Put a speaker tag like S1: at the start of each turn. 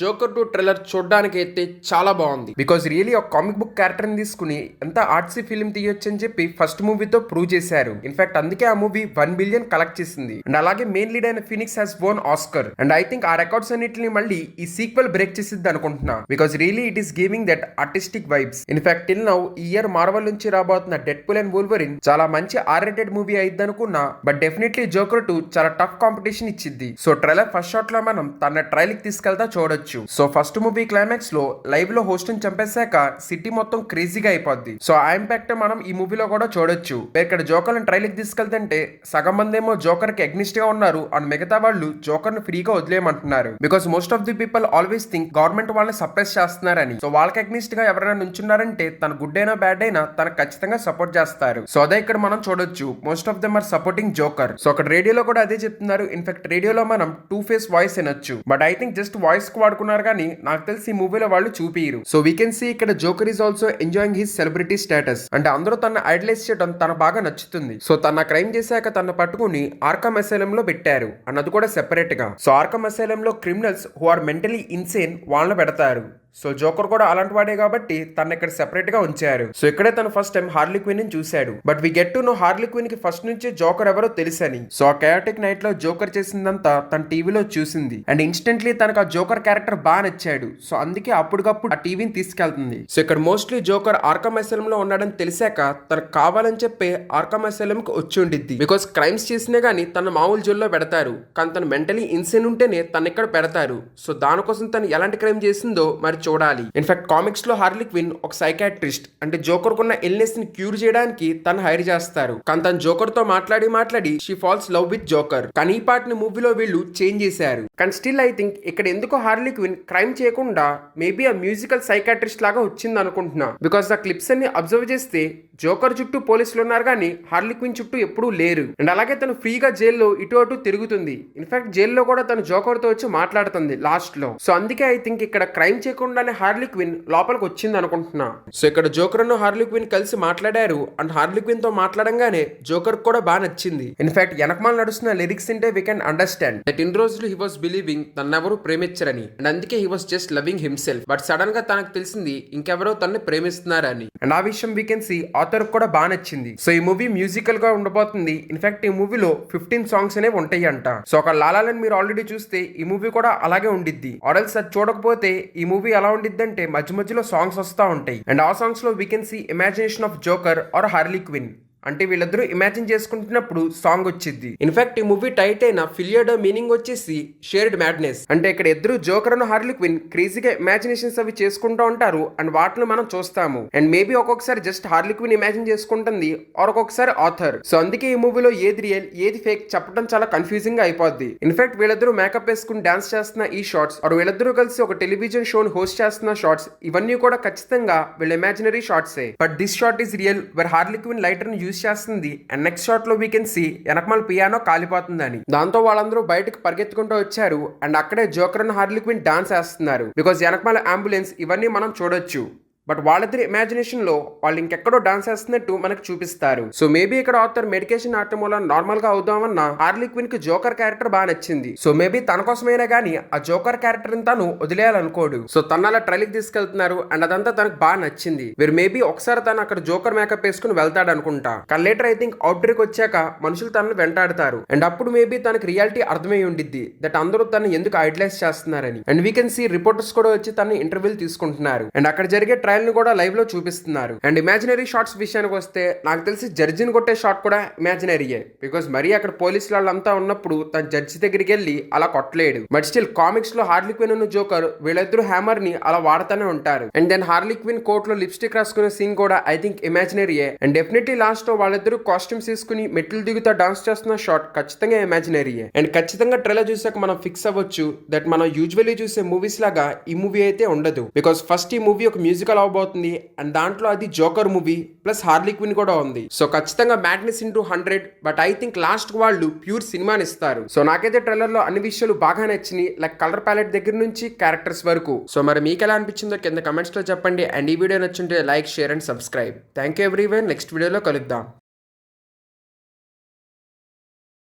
S1: Joker 2 trailer చూడడానికి అయితే చాలా బాగుంది. బికాజ్ రియలీ ఒక కామిక్ బుక్ క్యారెక్టర్ ని తీసుకుని ఎంత ఆర్ట్సీ ఫిల్మ్ తీయొచ్చు అని చెప్పి ఫస్ట్ మూవీతో ప్రూవ్ చేశారు. ఇన్ఫాక్ట్ అందుకే ఆ మూవీ 1 బిలియన్ కలెక్ట్ చేసింది. అండ్ అలాగే మెయిన్ లీడ్ అయిన Phoenix has won Oscar. And I think ఆ రికార్డ్స్ అన్నిటిని మళ్ళీ ఈ సీక్వెల్ బ్రేక్ చేసిద్ది అనుకుంటున్నా. Because really it is giving that artistic vibes. In fact till now ఈ ఇయర్ మార్వల్ నుంచి రాబోతున్న డెడ్పూల్ అండ్ వోల్వరిన్ చాలా మంచి R-rated మూవీ అయింది అనుకున్నా. బట్ డెఫినెట్లీ జోకర్ 2 చాలా టఫ్ కాంపిటీషన్ ఇచ్చింది. సో ట్రైలర్ ఫస్ట్ షాట్ లో మనం తన ట్రైల్ కి తీసుకెళ్తా చూడొచ్చు. సో ఫస్ట్ మూవీ క్లైమాక్స్ లో లైవ్ లో హోస్ట్ ని చంపేశాక సిటీ మొత్తం క్రేజీగా అయిపోద్ది. సో ఆ ఇంపాక్ట్ మనం ఈ మూవీలో కూడా చూడొచ్చు. ఇక్కడ జోకర్ ని ట్రైల్ కి తీసుకెళ్తుంటే సగం మంది ఏమో జోకర్ కి అగ్నిస్ట్ గా ఉన్నారు అండ్ మిగతా వాళ్ళు జోకర్ ని ఫ్రీగా వదిలేయమంటున్నారు. Because most of the people always think government వాళ్ళని సప్రెస్ చేస్తున్నారని. సో వాళ్ళకి అగ్నిస్ట్ గా ఎవరైనా నుంచున్నారంటే తన గుడ్ అయినా బ్యాడ్ అయినా తనకు ఖచ్చితంగా సపోర్ట్ చేస్తారు. సో అదే ఇక్కడ మనం చూడొచ్చు. Most of them are supporting Joker. So అక్కడ రేడియోలో కూడా అదే చెప్తున్నారు. ఇన్ఫాక్ట్ రేడియోలో మనం టూ ఫేస్ వాయిస్ వినొచ్చు. But I think just voice కు వాడుకున్నారు కానీ నాకు తెలిసి ఈ మూవీలో వాళ్ళు చూపిరు. సో వీ కెన్ సీ ఇక్కడ Joker is also enjoying his celebrity status. అంటే అందరూ తన ఐడలైజ్ చేయడం తన బాగా నచ్చుతుంది. సో తన క్రైమ్ చేశాక తన పట్టుకుని ఆర్కమ్ అసైలం లో పెట్టారు అన్నది కూడా సెపరేట్ గా. సో ఆర్కమ్ అసైలం లో criminals who are mentally insane వాళ్ళని పెడతారు. సో జోకర్ కూడా అలాంటి వాడే కాబట్టి తన ఇక్కడ సెపరేట్ గా ఉంచారు. సో ఇక్కడే తను ఫస్ట్ టైం హార్లీ క్విన్ ని చూశాడు. But we get to know Harley Quinn కి ఫస్ట్ నుంచి జోకర్ ఎవరో తెలుసని. సో ఆ కయాటిక్ నైట్ లో జోకర్ చేసిందంతా తన టీవీలో చూసింది. అండ్ ఇన్స్టెంట్లీ తనకు ఆ జోకర్ క్యారెక్టర్ బాగా నచ్చాడు. సో అందుకే అప్పటికప్పుడు ఆ టీవీని తీసుకెళ్తుంది. సో ఇక్కడ మోస్ట్లీ జోకర్ ఆర్కమ్ అసైలం లో ఉన్నాడని తెలిసాక తనకు కావాలని చెప్పి ఆర్కమ్ అసైలం కి వచ్చి ఉండిద్ది. బికాస్ క్రైమ్స్ చేసినా గానీ తన మామూలు జైల్లో పెడతారు. కానీ తను మెంటలీ ఇన్సేన్ ఉంటేనే తను ఇక్కడ పెడతారు. సో దానికోసం తను ఎలాంటి క్రైమ్ చేసిందో మరి చూడాలి. ఇన్ఫాక్ట్ కామిక్స్ లో హార్లీ క్విన్ ఒక సైకాట్రిస్ట్. అంటే జోకర్ కున్న ఇల్నెస్ ని క్యూర్ చేయడానికి తను హైర్ చేస్తారు. కానీ తన జోకర్ తో మాట్లాడి she falls love with Joker. కానీ ఈ పార్ట్ ని మూవీలో వీళ్ళు చేంజ్ చేశారు. కానీ స్టిల్ ఐ థింక్ ఇక్కడ ఎందుకో హార్లీ క్విన్ క్రైమ్ చేయకుండా మేబీ ఆ మ్యూజికల్ సైకాట్రిస్ట్ లాగా వచ్చింది అనుకుంటున్నా. బికాస్ ఆ క్లిప్స్ అన్ని అబ్జర్వ్ చేస్తే జోకర్ చుట్టూ పోలీసులు ఉన్నారు కానీ హార్లీ క్విన్ చుట్టూ ఎప్పుడూ లేరు. అండ్ అలాగే తను ఫ్రీగా జైల్లో ఇటు అటు తిరుగుతుంది. ఇన్ఫాక్ట్ జైల్లో కూడా తను జోకర్ తో వచ్చి మాట్లాడుతుంది లాస్ట్ లో. సో అందుకే ఐ థింక్ ఇక్కడ క్రైమ్ చేయకుండానే హార్లీ క్విన్ లోపలికి వచ్చింది అనుకుంటున్నా. సో ఇక్కడ జోకర్ ను హార్లీ క్విన్ కలిసి మాట్లాడారు. అండ్ హార్లీ క్విన్ తో మాట్లాడంగానే జోకర్ కూడా బాగా నచ్చింది. ఇన్ఫాక్ట్ వెనకమాల నడుస్తున్న లిరిక్స్ అంటే we can understand that in రోజులు హీ వాస్ బిలీవింగ్ తనెవరూ ప్రేమించరని. అండ్ అందుకే he was just loving himself. But sudden గా తనకు తెలిసింది ఇంకెవరో తనని ప్రేమిస్తున్నారని. అండ్ ఆ విషయం వీ కెన్ సీ ఆథర్ కూడా బాగా నచ్చింది. సో ఈ మూవీ మ్యూజికల్ గా ఉండబోతుంది. ఇన్ఫాక్ట్ ఈ మూవీలో 15 సాంగ్స్ అనేవి ఉంటాయి అంట. సో ఒక లాలాలని మీరు ఆల్రెడీ చూస్తే ఈ మూవీ కూడా అలాగే ఉండిద్ది. ఆర్ఎల్స్ అది చూడకపోతే ఈ మూవీ ఎలా ఉండిద్ది అంటే మధ్య మధ్యలో సాంగ్స్ వస్తా ఉంటాయి. అండ్ ఆ సాంగ్స్ లో we can see imagination of Joker or Harley Quinn. అంటే వీళ్ళిద్దరూ ఇమాజిన్ చేసుకుంటున్నప్పుడు సాంగ్ వచ్చింది. ఇన్ఫాక్ట్ ఈ మూవీ టైట్ అయిన ఫిలియర్డో మీనింగ్ వచ్చేసి షేర్డ్ మ్యాడ్నెస్. అంటే ఇక్కడ ఇద్దరు జోకర్ అండ్ హార్లీ క్విన్ క్రేజీగా ఇమాజినేషన్స్ అవి చేసుకుంటూ ఉంటారు. అండ్ వాటిని మనం చూస్తాము. అండ్ మేబీ ఒక్కొక్కసారి జస్ట్ హార్లీ క్విన్ ఇమాజిన్ చేసుకుంటుంది ఆర్ ఒక్కొక్కసారి ఆథర్. సో అందుకే ఈ మూవీలో ఏది రియల్ ఏది ఫేక్ చెప్పడం చాలా కన్ఫ్యూజింగ్ గా అయిపోద్ది. ఇన్ఫాక్ట్ వీళ్ళిద్దరూ మేకప్ వేసుకుని డాన్స్ చేస్తున్న ఈ షార్ట్స్ ఆర్ వీళ్ళిద్దరూ కలిసి ఒక టెలివిజన్ షోని హోస్ట్ చేస్తున్న షార్ట్స్ ఇవన్నీ కూడా ఖచ్చితంగా వీళ్ళ ఇమాజినరీ షార్ట్సే. But this shot is real where Harley Quinn lighter ని చేస్తుంది. అండ్ నెక్స్ట్ షాట్ లో వీ కెన్ సీ వెనకమాల పియానో కాలిపోతుందని. దాంతో వాళ్ళందరూ బయటకు పరిగెత్తుకుంటూ వచ్చారు. అండ్ అక్కడే joker and Harley Quinn dance వేస్తున్నారు. బికాస్ వెనకమాల అంబులెన్స్ ఇవన్నీ మనం చూడొచ్చు. బట్ వాళ్ళిద్దరి ఇమాజినేషన్ లో వాళ్ళు ఇంకెక్కడో డాన్స్ చేస్తున్నట్టు మనకు చూపిస్తారు. సో మేబీ ఇక్కడ ఆథర్ మెడికేషన్ ఆడటం వల్ల నార్మల్ గా అవుదామన్న హార్లీ క్విన్ కి జోకర్ క్యారెక్టర్ బాగా నచ్చింది. సో మేబీ తన కోసమైనా గానీ ఆ జోకర్ క్యారెక్టర్ ని తను వదిలేయాలనుకోడు. సో తన అలా ట్రైల్ కి తీసుకెళ్తున్నారు. అండ్ అదంతా తనకు బాగా నచ్చింది. వీరు మేబీ ఒకసారి తను అక్కడ జోకర్ మేకప్ వేసుకుని వెళ్తాడు అనుకుంటా. కానీ later I think outbreak వచ్చాక మనుషులు తనను వెంటాడతారు. అండ్ అప్పుడు మేబీ తనకి రియాలిటీ అర్థమై ఉండిద్ది దట్ అందరూ తను ఎందుకు ఐడలైజ్ చేస్తున్నారని. And we can see reporters కూడా వచ్చి తన ఇంటర్వ్యూలు తీసుకుంటున్నారు. అండ్ అక్కడ జరిగే ట్రయల్ ని కూడా లైవ్ లో చూపిస్తున్నారు. అండ్ ఇమాజినరీ షాట్స్ విషయానికి వస్తే నాకు తెలిసి జడ్జిని కొట్టే షాట్ కూడా ఇమాజినరీయే. బికాస్ మరీ అక్కడ పోలీసులు వాళ్ళంతా ఉన్నప్పుడు తన జడ్జి దగ్గరికి వెళ్ళి అలా కొట్టలేడు. బట్ స్టిల్ కామిక్స్ లో హార్లీ క్విన్ ఉన్న జోకర్ వీళ్ళిద్దరు హ్యామర్ ని అలా వాడుతూనే ఉంటారు. And then Harley Quinn court లో లిప్స్టిక్ రాసుకునే సీన్ కూడా ఐ థింక్ ఇమాజినరీయే. అండ్ డెఫినెట్లీ లాస్ట్ లో వాళ్ళిద్దరు కాస్ట్యూమ్స్ తీసుకుని మెట్లు దిగుతా డాన్స్ చేస్తున్న షాట్ ఖచ్చితంగా ఇమాజినరీయే. అండ్ ఖచ్చితంగా ట్రైలర్ చూసాక మనం ఫిక్స్ అవ్వచ్చు దట్ మనం యూజువల్లీ చూసే మూవీస్ లాగా ఈ మూవీ అయితే ఉండదు. బికాస్ ఫస్ట్ ఈ మూవీ ఒక మ్యూజికల్ అవబోతుంది. అండ్ దాంట్లో అది జోకర్ మూవీ ప్లస్ హార్లీ క్విన్ కూడా ఉంది. సో ఖచ్చితంగా madness into 100. But I think last వాళ్ళు ప్యూర్ సినిమాని ఇస్తారు. సో నాకైతే ట్రైలర్ లో అన్ని విషయాలు బాగా నచ్చినాయి. లైక్ కలర్ ప్యాలెట్ దగ్గర నుంచి క్యారెక్టర్స్ వరకు. సో మరి మీకు ఎలా అనిపించిందో కింద కమెంట్స్ లో చెప్పండి. అండ్ ఈ వీడియో నచ్చుంటే like share and subscribe. Thank you everyone. Next వీడియోలో కలుద్దాం.